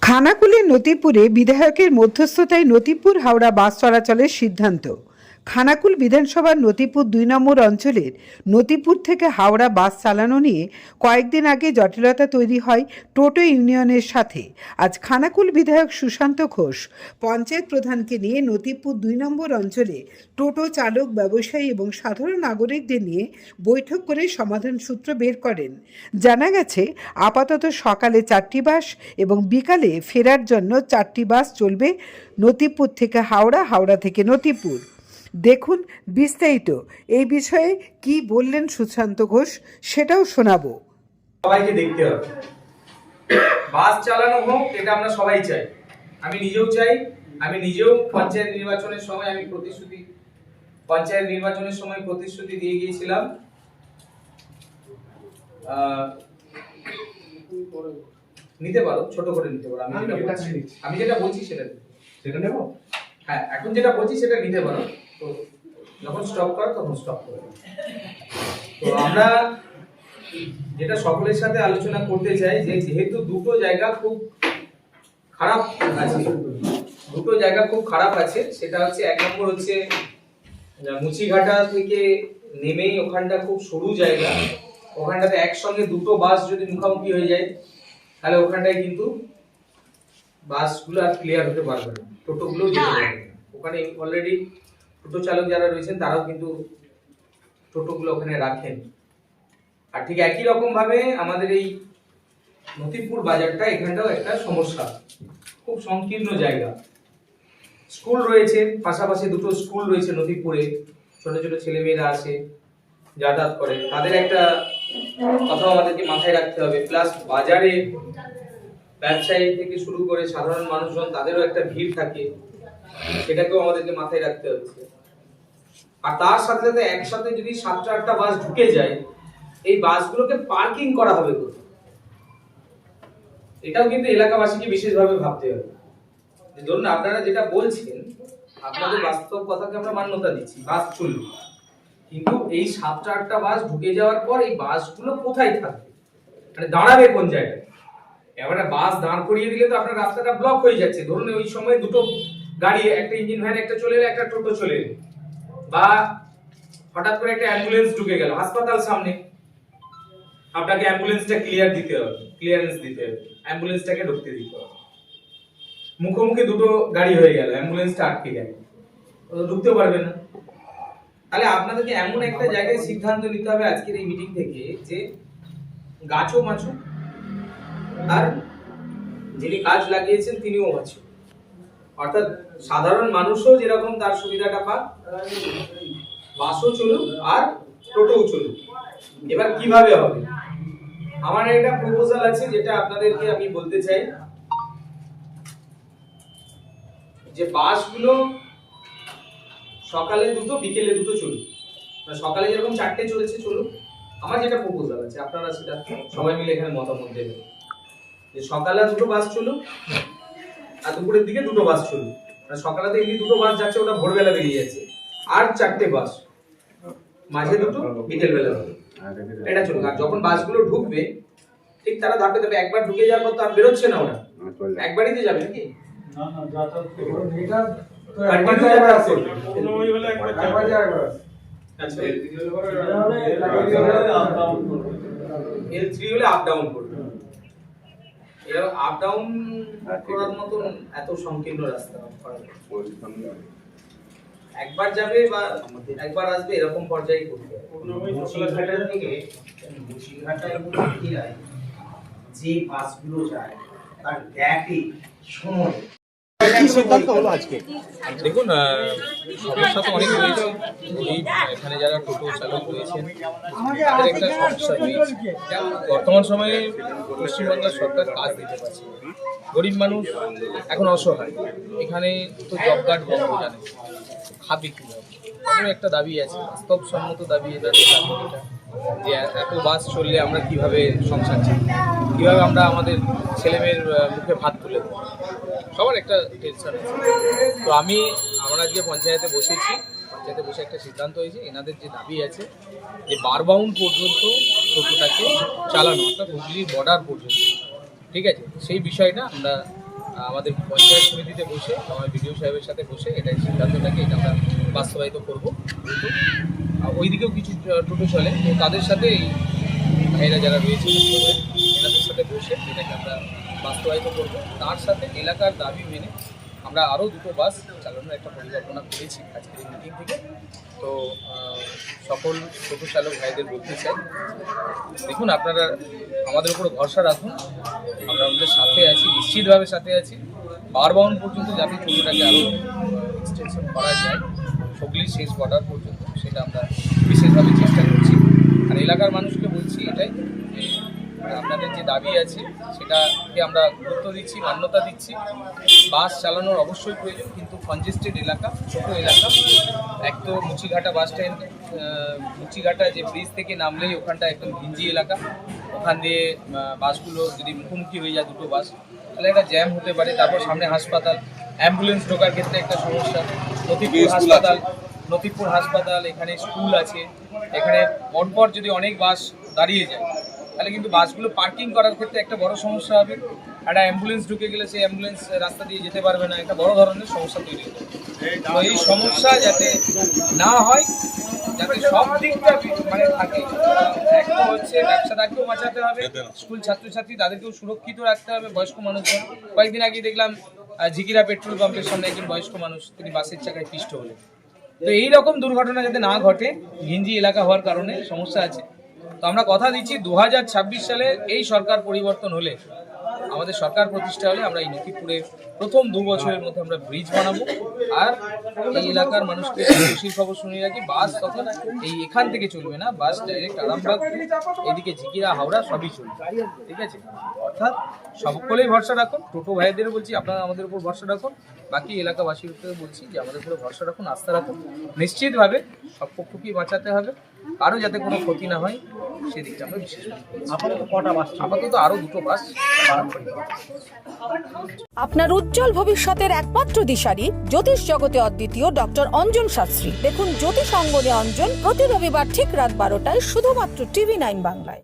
খানাকুলের নতিপুরে বিধায়কের মধ্যস্থতায় নতিপুর হাওড়া বাস চলাচলের সিদ্ধান্ত। খানাকুল বিধানসভার নতিপুর ২ নম্বর অঞ্চলের নতিপুর থেকে হাওড়া বাস চালানো নিয়ে কয়েকদিন আগে জটিলতা তৈরি হয় টোটো ইউনিয়নের সাথে। আজ খানাকুল বিধায়ক সুশান্ত ঘোষ পঞ্চায়েত প্রধানকে নিয়ে নতিপুর ২ নম্বর অঞ্চলে টোটো চালক, ব্যবসায়ী এবং সাধারণ নাগরিকদের নিয়ে বৈঠক করে সমাধান সূত্র বের করেন। জানা গেছে আপাতত সকালে 4টি বাস এবং বিকালে ফেরার জন্য 4টি বাস চলবে নতিপুর থেকে হাওড়া, হাওড়া থেকে নতিপুর। দেখুন বিস্তারিত এই বিষয়ে কি বললেন সুশান্ত ঘোষ, সেটাও শোনাবো। সবাইকে দেখতে হবে, বাস চালানো হোক, এটা আমরা সবাই চাই। আমি নিজেও চাই। আমি নিজেও পঞ্চায়েত নির্বাচনের সময় প্রতিশ্রুতি দিয়ে গিয়েছিলাম। নিতে পারো, ছোট করে নিতে পারো। আমি যেটা বলছি সেটা নেব। হ্যাঁ, এখন যেটা বলছি সেটা নিতে পারো। তো যখন স্টপ করো তখন স্টপ করো। তো আমরা যেটা সকলের সাথে আলোচনা করতে চাই যে যেহেতু দুটো জায়গা খুব খারাপ আছে, সেটা হচ্ছে 1 নম্বর হচ্ছে মুচিঘাটা থেকে নেমেই ওখানটা খুব সরু জায়গা। ওখানটাতে একসঙ্গে দুটো বাস যদি মুখোমুখি হয়ে যায় তাহলে ওখানটায় কিন্তু বাসগুলো আর ক্লিয়ার হতে পারবে না, টোটোগুলো যেতে পারবে না। ওখানে অলরেডি টোটো চালক যারা রয়েছেন তারাও কিন্তু টোটোগুলো ওখানে রাখেন। আর ঠিক একই রকম ভাবে আমাদের এই নতিপুর বাজারটা, এখানটাও একটা সমস্যা, খুব সংকীর্ণ জায়গা। স্কুল রয়েছে, পাশাপাশি দুটো স্কুল রয়েছে নতিপুরে, ছোট ছোট ছেলেমেয়েরা আসে, যাতায়াত করে, তাদের একটা কথাও আমাদেরকে মাথায় রাখতে হবে। প্লাস বাজারে ব্যবসায়ী থেকে শুরু করে সাধারণ মানুষজন, তাদেরও একটা ভিড় থাকে, সেটাকেও আমাদেরকে মাথায় রাখতে হচ্ছে। আর তার সাথে সাথে একসাথে যদি 7-8টা বাস ঢুকে যায়, এই বাসগুলোকে পার্কিং করা হবে কোথায়, এটাও কিন্তু এলাকাবাসীকে বিশেষভাবে ভাবতে হবে। ধরুন আপনারা যেটা বলছেন, আপনাদের বাস্তব কথাকে আমরা মান্যতা দিচ্ছি, বাস চলবে, কিন্তু এই 7-8টা বাস ঢুকে যাওয়ার পর এই বাসগুলো কোথায় থাকবে, মানে দাঁড়াবে কোন জায়গায়? এবারে বাস দাঁড় করিয়ে দিলে তো আপনার রাস্তাটা ব্লক হয়ে যাচ্ছে। ধরুন ওই সময় দুটো গাড়ি, একটা ইঞ্জিন ভ্যান একটা চলে এলো, একটা টোটো চলে এলো, বা হঠাৎ করে একটা অ্যাম্বুলেন্স ঢুকে গেল হাসপাতাল সামনে, আপনাকে অ্যাম্বুলেন্সটা ক্লিয়ারেন্স দিতে হবে, অ্যাম্বুলেন্সটাকে ঢুকতে দিতে হবে। মুখোমুখি দুটো গাড়ি হয়ে গেল, অ্যাম্বুলেন্সটা আটকে গেল, ঢুকতে পারবে না। তাহলে আপনাদেরকে এমন একটা জায়গায় সিদ্ধান্ত নিতে হবে আজকের এই মিটিং থেকে যে গাছও বাঁচুক, আর যিনি গাছ লাগিয়েছেন তিনিও বাঁচুক। অর্থাৎ সাধারণ মানুষও যেরকম তার সুবিধাটা পাক, বাসও চলুক আর টোটোও চলুক। এবার কিভাবে হবে? আমার একটা প্রপোজাল আছে, যেটা আপনাদেরকে আমি বলতে চাই, যে বাসগুলো সকালে দুটো বিকেলে দুটো চলুক। সকালে যেরকম 4টে চলেছে চলুক। আমার যেটা প্রপোজাল আছে, আপনারা সেটা সবাই মিলে এখানে মতামত দেবেন, যে সকালে দুটো বাস চলুক আর দুপুরের দিকে দুটো বাস চলুক। সকালে তো এমনি দুটো বাস যাচ্ছে, ওটা ভোরবেলা বেরিয়ে যাচ্ছে, আর 4টে বাস মাঝে দুটো, বিকেল বেলা দুটো, এটা চলুক। আর যখন বাসগুলো ঢুকবে ঠিক তারা ধাপে ধাপে, একবার ঢুকে যাওয়ার পর তো আর বেরোচ্ছে না, ওরা একবারই তো যাবে নাকি? L3 হলে আপ ডাউন করবে। এরকম আপ ডাউন করার মতন এত সংকীর্ণ রাস্তা একবার যাবে বা একবার আসবে, এরকম পর্যায়ে করতে হবে। যে বাসগুলো যায় তার গ্যাপে সময় দেখুন, সমস্যা তো অনেক রয়েছে। এখানে যারা টোটো চালক রয়েছেন তাদের একটা সমস্যা রয়েছে। বর্তমান সময়ে পশ্চিমবঙ্গের সরকার কাজ দিতে পারছে, গরিব মানুষ এখন অসহায়। এখানে তো জব কার্ড বন্ধ, জানে খাবে কিভাবে, একটা দাবি আছে, বাস্তবসম্মত দাবি। এটা যে এত বাস চললে আমরা কিভাবে সংসার চাই, কিভাবে আমরা আমাদের ছেলেমেয়ের মুখে ভাত তুলে দেবো, সবার একটা টেনশন আছে। তো আমরা আজকে পঞ্চায়েতে বসে একটা সিদ্ধান্ত হয়েছে, এনাদের যে দাবি আছে যে বারবাউন্ড পর্যন্ত টোটোটাকে চালানো, অর্থাৎ হুগলির বর্ডার পর্যন্ত, ঠিক আছে, সেই বিষয়টা আমরা আমাদের পঞ্চায়েত সমিতিতে বসে আমার বিডিও সাহেবের সাথে বসে এটাই সিদ্ধান্তটাকে এটা আমরা বাস্তবায়িত করবো। ওইদিকেও কিছু টোটো চলে, তো তাদের সাথে এই ভাইরা যারা রয়েছে এনাদের সাথে বসে এটাকে আমরা বাস্তবায়িত করবো। তার সাথে এলাকার দাবি মেনে আমরা আরও 2টো বাস চালানোর একটা পরিকল্পনা করেছি আজকের এই মিটিং থেকে। তো সকল টোটো চালক ভাইদের বলতে চাই, দেখুন আপনারা আমাদের উপর ভরসা রাখুন, আমরা আমাদের সাথে আছি, নিশ্চিতভাবে সাথে আছি। বারবাউন পর্যন্ত যাতে টোটোটাকে আরও এক্সটেনশন করা যায়, হুগলির শেষ বর্ডার পর্যন্ত, সেটা আমরা বিশেষভাবে চেষ্টা করছি। আর এলাকার মানুষকে বলছি এটাই যে আপনাদের যে দাবি আছে সেটাকে আমরা গুরুত্ব দিচ্ছি, মান্যতা দিচ্ছি। বাস চালানোর অবশ্যই প্রয়োজন, কিন্তু কনজেস্টেড এলাকা, ছোটো এলাকা, এক তো মুচিঘাটা বাস স্ট্যান্ড, মুচিঘাটা যে ব্রিজ থেকে নামলেই ওখানটা একদম ঘিঞ্জি এলাকা, ওখান দিয়ে বাসগুলো যদি মুখোমুখি হয়ে যায় 2টো বাস, তাহলে একটা জ্যাম হতে পারে। তারপর সামনে হাসপাতাল, অ্যাম্বুলেন্স ঢোকার ক্ষেত্রে একটা সমস্যা। নথিপুর হাসপাতাল, এখানে স্কুল আছে, এখানে পরপর যদি অনেক বাস দাঁড়িয়ে যায় তাহলে কিন্তু বাসগুলো পার্কিং করার ক্ষেত্রে একটা বড় সমস্যা হবে। একটা অ্যাম্বুলেন্স ঢুকে গেলে সেই অ্যাম্বুলেন্স রাস্তা দিয়ে যেতে পারবে না, একটা বড় ধরনের সমস্যা তৈরি হবে। তো এই সমস্যা যাতে না হয়, যাতে সব দিকটা মানে থাকে, একটা হচ্ছে ব্যবসাটাকেও বাঁচাতে হবে, স্কুল ছাত্রছাত্রী তাদেরকেও সুরক্ষিত রাখতে হবে, বয়স্ক মানুষজন। কয়েকদিন আগে দেখলাম ঝিকিরা পেট্রোল পাম্পের সামনে একজন বয়স্ক মানুষ, তিনি বাসের চাকায় পিষ্ট হলেন। তো এইরকম দুর্ঘটনা যাতে না ঘটে, ঘিঞ্জি এলাকা হওয়ার কারণে সমস্যা আছে। তো আমরা কথা দিচ্ছি 2026 সালে এই সরকার পরিবর্তন হলে, আমাদের সরকার প্রতিষ্ঠা হলে, আমরা এই নথিপুরে প্রথম 2 বছরের মধ্যে আমরা ব্রিজ বানাবো। আর এই এলাকার মানুষকে খুশির খবর শুনিয়ে রাখি, বাস তখন এখান থেকে চলবে না, বাস ডাইরেক্ট আরামবাগ, এদিকে ঝিকিরা, হাওড়া সবই চলবে, ঠিক আছে? অর্থাৎ সকলেই ভরসা রাখুন, টোটো ভাইদেরও বলছি আপনারা আমাদের উপর ভরসা রাখুন, বাকি এলাকাবাসীর উপরে বলছি যে আমাদের উপরে ভরসা রাখুন, আস্থা রাখুন। নিশ্চিতভাবে সব পক্ষকেই বাঁচাতে হবে, আরও যাতে কোনো ক্ষতি না হয় সেদিকটা আমরা বিশেষ আপাতত আরও 2টো বাস। আপনার উজ্জ্বল ভবিষ্যতের একমাত্র দিশারি জ্যোতিষ জগতে অদ্বিতীয় ডক্টর অঞ্জন শাস্ত্রী। দেখুন জ্যোতিষ অঙ্গনে অঞ্জন প্রতি রবিবার ঠিক রাত 12টায় শুধুমাত্র TV9 বাংলায়।